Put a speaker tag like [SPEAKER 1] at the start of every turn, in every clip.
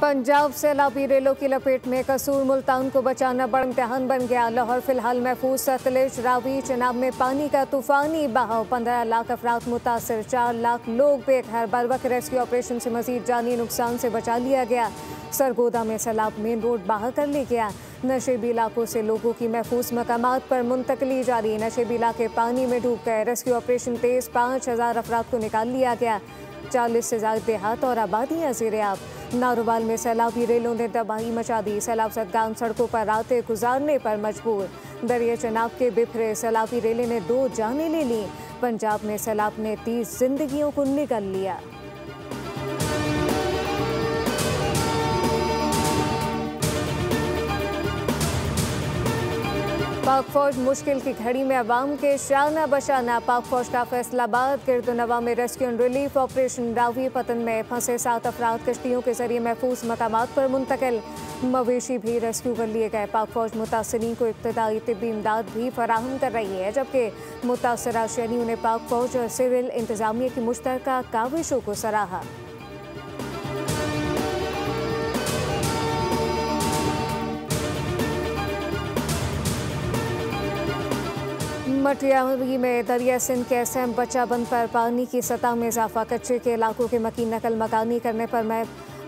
[SPEAKER 1] पंजाब सैलाबी रेलों की लपेट में, कसूर मुल्तान को बचाना बड़ा इम्तिहान बन गया। लाहौर फिलहाल महफूज, सतलुज रावी चनाब में पानी का तूफानी बहाव, 15 लाख अफराद मुतासर, 4 लाख लोग बेघर। बरवक्त रेस्क्यू ऑपरेशन से मजीद जानी नुकसान से बचा लिया गया। सरगोदा में सैलाब मेन रोड बहा कर ले गया। नशेबी इलाकों से लोगों की महफूज मकामात पर मुंतकली जारी, नशेबी इलाके पानी में डूब गए। रेस्क्यू ऑपरेशन तेज, 5000 अफराद को निकाल लिया गया। 40 से ज्यादा देहात और आबादियां ज़ेर-ए-आब। नारोवाल में सैलाबी रेलों ने तबाही मचा दी, सैलाब ज़दगान सड़कों पर रातें गुजारने पर मजबूर। दरिया चनाब के बिफरे सैलाबी रेलें ने 2 जानें ले लीं। पंजाब में सैलाब ने 30 जिंदगियों को निगल लिया। पाक फौज मुश्किल की घड़ी में अवाम के शाना बशाना। पाक फौज का फैसलाबाद गिरदोनवा में rescue and relief operation. Ravi पतन में फंसे 7 अफराद कश्तियों के जरिए महफूज मकामात पर मुंतकिल। मवेशी भी रेस्क्यू कर लिए गए। पाक फौज मुतासरीन को इब्तदाई तिब्बी इमदाद भी फराहम कर रही है, जबकि मुतासरा शहरियों ने पाक फौज और सिविल इंतजामिया की मुश्तरका काविशों को सराहा। मटियारी में दरिया सिंध के SM बच्चा बंद पर पानी की सतह में इजाफा, कच्चे के इलाकों के मकीन नकल मकानी करने पर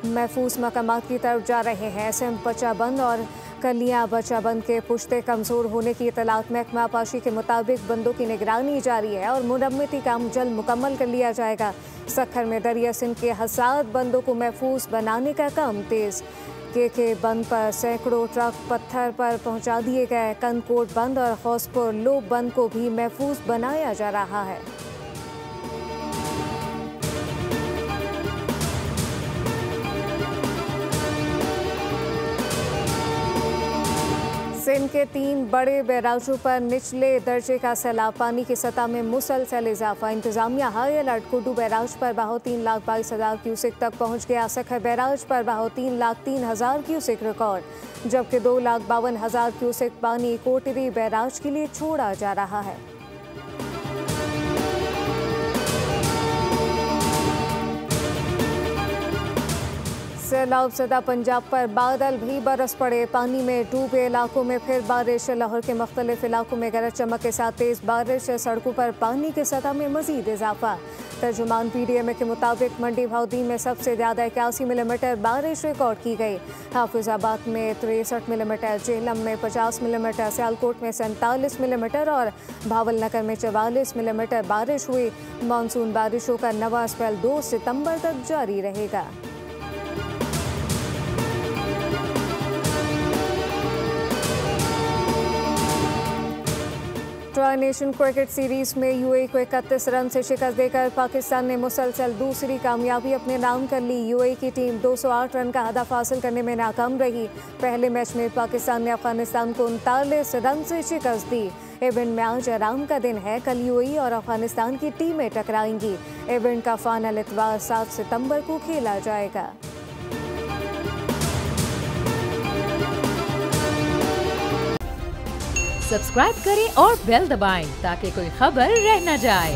[SPEAKER 1] महफूज मकामात की तरफ जा रहे हैं। SM बच्चा बंद और कलियां बच्चा बंद के पुश्ते कमज़ोर होने की इतलात महकमा पाशी के मुताबिक बंदों की निगरानी जारी है और मुरम्मती काम जल्द मुकम्मल कर लिया जाएगा। सखर में दरिया सिंध के हसाद बंदों को महफूज बनाने का काम तेज़। के बंद पर सैकड़ों ट्रक पत्थर पर पहुंचा दिए गए। कनकोट बंद और खौसपुर लोब बंद को भी महफूज बनाया जा रहा है। सिंध के 3 बड़े बैराजों पर निचले दर्जे का सैलाब, पानी की सतह में मुसलसल इजाफा। इंतजामिया हाई अलर्ट। कुडू बैराज पर बहाव 3,22,000 क्यूसेक तक पहुंच गया। सखर बैराज पर बहाव 3,03,000 क्यूसेक रिकॉर्ड, जबकि 2,52,000 क्यूसेक पानी कोटरी बैराज के लिए छोड़ा जा रहा है। सैलाब ज़दा पंजाब पर बादल भी बरस पड़े। पानी में डूबे इलाकों में फिर बारिश। लाहौर के मुख्तलिफ इलाकों में गरज चमक के साथ तेज़ बारिश। सड़कों पर पानी की सतह में मजीद इजाफा। तर्जुमान PDMA के मुताबिक मंडी भाउदीन में सबसे ज़्यादा 81 मिलीमीटर बारिश रिकॉर्ड की गई। हाफिजाबाद में 63 मिलीमीटर, जेहलम में 50 मिलीमीटर, सियालकोट में 47 मिलीमीटर और भावलनगर में 44 मिलीमीटर बारिश हुई। मानसून बारिशों का नवा स्पेल 2 सितंबर तक जारी रहेगा। ट्राई नेशन क्रिकेट सीरीज में UAE को 31 रन से शिकस्त देकर पाकिस्तान ने मुसलसल दूसरी कामयाबी अपने नाम कर ली। UAE की टीम 208 रन का हदफ हासिल करने में नाकाम रही। पहले मैच में पाकिस्तान ने अफगानिस्तान को 39 रन से शिकस्त दी। इवेंट में आज आराम का दिन है। कल UAE और अफगानिस्तान की टीमें टकराएंगी। इवेंट का फाइनल इतवार 7 सितंबर को खेला जाएगा।
[SPEAKER 2] सब्सक्राइब करें और बेल दबाएं ताकि कोई खबर रह न जाए।